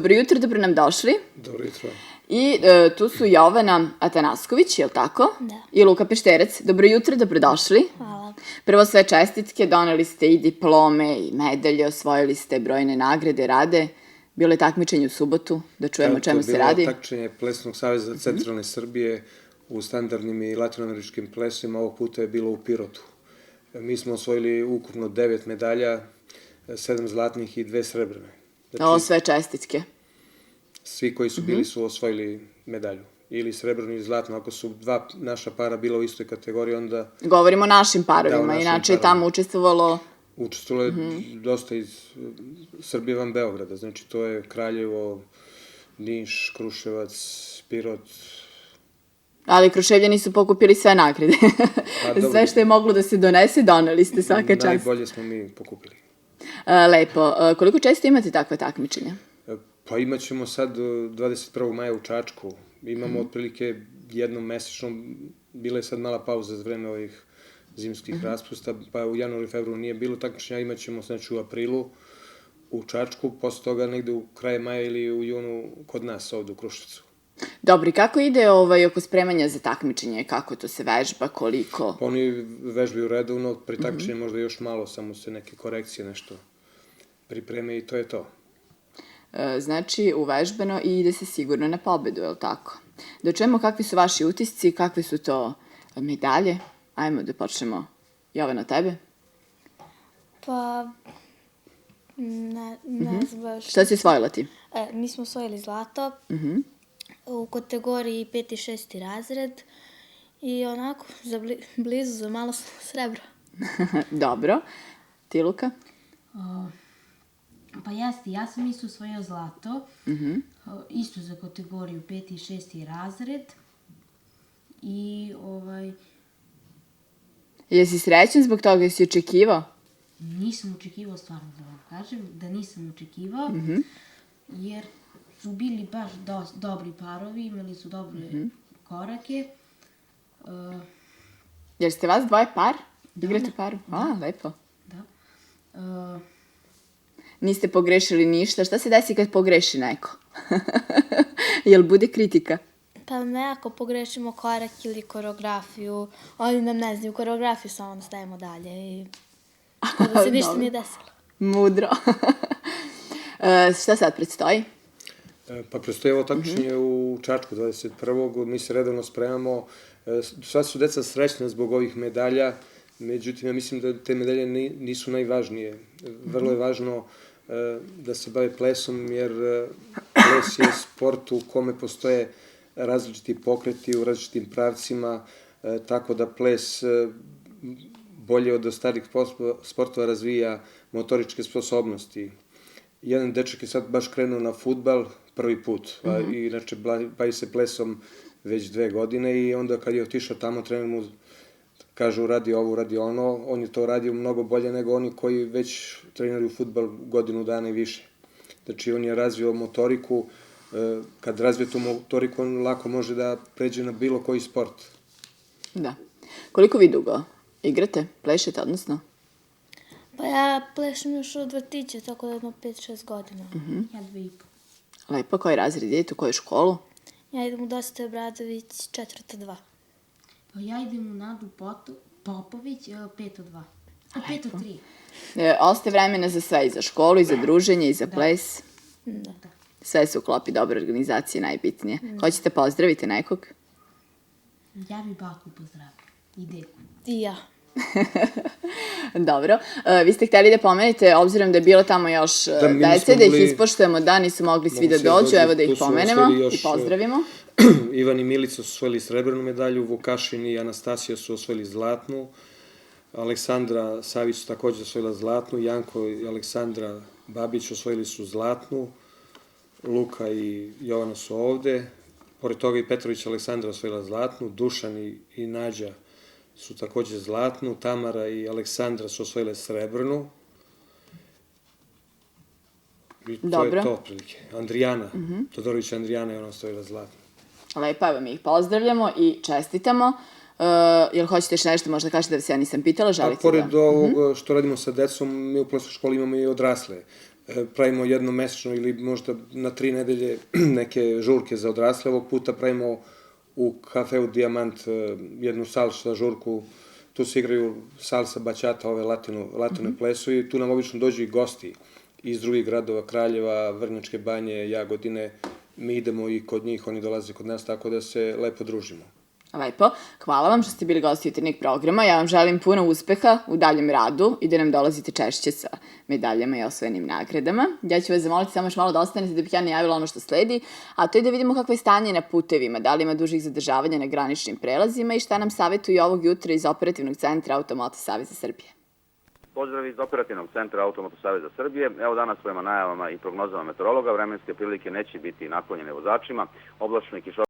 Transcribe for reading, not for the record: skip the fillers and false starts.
Dobro jutro, dobro nam došli. Dobro jutro. I tu su Jovana Atanasković, je li tako? Da. I Luka Pešterec. Dobro jutro, dobrodošli. Hvala. Prvo sve čestitke, doneli ste i diplome i medalje, osvojili ste brojne nagrade, rade. Bilo je takmičenje u subotu, da čujemo o čemu se radi. To je bilo takmičenje Plesnog saveza centralne Srbije u standardnim i latinoameričkim plesima, ovog puta je bilo u Pirotu. Mi smo osvojili ukupno 9 medalja, 7 zlatnih i 2 srebrne. Ovo sve čestitke. Svi koji su bili su osvojili medalju. Ili srebrnu ili zlatnu. Ako su dva naša para bila u istoj kategoriji, onda... Govorimo o našim parovima, inače je tamo učestvovalo... Učestvovalo je dosta iz Srbije van Beograda. Znači, to je Kraljevo, Niš, Kruševac, Pirot. Ali Kruševljani su pokupili sve nagrade. Sve što je moglo da se donese, doneli ste svaka čast. Najbolje smo mi pokupili. Lepo. Koliko često imate takve takmičenja? Pa imat ćemo sad 21. maja u Čačku. Imamo otprilike jednom mesečno, bila je sad mala pauza za vreme ovih zimskih raspusta, pa u januaru i februaru nije bilo takmičenja, imat ćemo znači u aprilu u Čačku, posle toga negde u kraje maja ili u junu kod nas ovde u Kruševcu. Dobro, i kako ide oko spremanja za takmičenje? Kako to se vežba, koliko? Pa oni vežbaju redovno, pri takmičenju možda još malo, samo se neke korekcije nešto pripreme i to je to. Znači, uvežbano i ide se sigurno na pobedu, je li tako? Da čujemo kakvi su vaši utisci, kakve su to medalje. Ajmo da počnemo. Jovana, tebe? Pa, ne znam baš. Šta si osvojila ti? Mi smo osvojili zlato u kategoriji 5. i 6. razred i onako blizu za malo srebro. Dobro. Ti, Luka? Pa jeste, ja sam isto osvojio zlato, isto za kategoriju 5. i 6. razred i Jesi srećan zbog toga, jesi očekivao? nisam očekivao, stvarno da vam kažem, da nisam očekivao, jer su bili baš dobri parovi, imali su dobre korake. Jer ste vas dvoje par? Igrate par? A, lepo. Da. Niste pogrešili ništa. Šta se desi kad pogreši neko? Jel bude kritika? Pa ne, ako pogrešimo korak ili koreografiju, oni nam ne znaju koreografiju, samo nastavimo dalje i da se ništa nije desilo. Mudro. Šta sad predstoji? Pa predstoji ovo takmičenje u Čačku 21. Mi se redovno spremamo. Sva su deca srećna zbog ovih medalja, međutim, ja mislim da te medalje nisu najvažnije. Vrlo je važno da se bave plesom, jer ples je sport u kome postoje različiti pokreti u različitim pravcima, tako da ples bolje od ostalih sportova razvija motoričke sposobnosti. Jedan dečak je sad baš krenuo na fudbal prvi put, i inače bavi se plesom već 2 godine i onda kad je otišao tamo, trener mu kažu radi ovo, radi ono, on je to radio mnogo bolje nego oni koji već treniraju fudbal godinu dana i više. Znači on je razvio motoriku, kad razvije tu motoriku on lako može da pređe na bilo koji sport. Da. Koliko vi dugo igrate, plešete, odnosno? Pa ja plešem još od vrtića, tako da jedno 5-6 godina. Ja 2,5. Lepo, koji razred idete, u koju školu? Ja idem u Dositej Obradović, 4-2. Pa ja idem u Nadu Popović, 5-2. A 5-3. Ostaje vremena za sve, i za školu, i za druženje, i za ples. Da. Sve se uklopi, dobra organizacija, najbitnije. Hoćete pozdraviti nekog? Ja bi baku pozdravila i deku. I ja. Dobro. Vi ste hteli da pomenete, obzirom da je bilo tamo još dece, da ih ispoštujemo, da nisu mogli svi da dođu, evo da ih pomenemo i pozdravimo. Ivan i Milica su osvojili srebrnu medalju, Vukašin i Anastasija su osvojili zlatnu, Aleksandra Savić su takođe osvojila zlatnu, Janko i Aleksandra Babić osvojili su zlatnu, Luka i Jovana su ovde, pored toga i Petrović Aleksandra osvojila zlatnu, Dušan i Nađa su takođe zlatnu, Tamara i Aleksandra su osvojile srebrnu. I to je to otprilike. Andrijana, Todorović Andrijana je ona osvojila zlatnu. Lepo, evo mi ih pozdravljamo i čestitamo. Jel hoćete još nešto možda kažete da se ja nisam pitala, želite da? Pored ovog što radimo sa decom, mi u plesnoj školi imamo i odrasle. pravimo jednomesečno ili možda na 3 nedelje neke žurke za odrasle. Ovog puta pravimo u kafeu Dijamant jednu salsa žurku, tu se igraju salsa, baćata, ove latine plesu i tu nam obično dođu i gosti iz drugih gradova, Kraljeva, Vrnjačke Banje, Jagodine. Mi idemo i kod njih, oni dolaze kod nas, tako da se lepo družimo. Lepo. Hvala vam što ste bili gosti jutarnjeg programa. Ja vam želim puno uspeha u daljem radu i da nam dolazite češće sa medaljama i osvojenim nagradama. Ja ću vas zamoliti samo još malo da ostanete da bih ja najavila ono što sledi, a to je da vidimo kakvo je stanje na putevima, da li ima dužih zadržavanja na graničnim prelazima i šta nam savjetuju ovog jutra iz Operativnog centra Automoto Saveza Srbije. Pozdrav iz Operativnog centra Automoto Saveza Srbije. Evo danas prema najavama i prognozama meteorologa vremenske prilike neće biti naklonjene vozačima. Oblačno i kišovito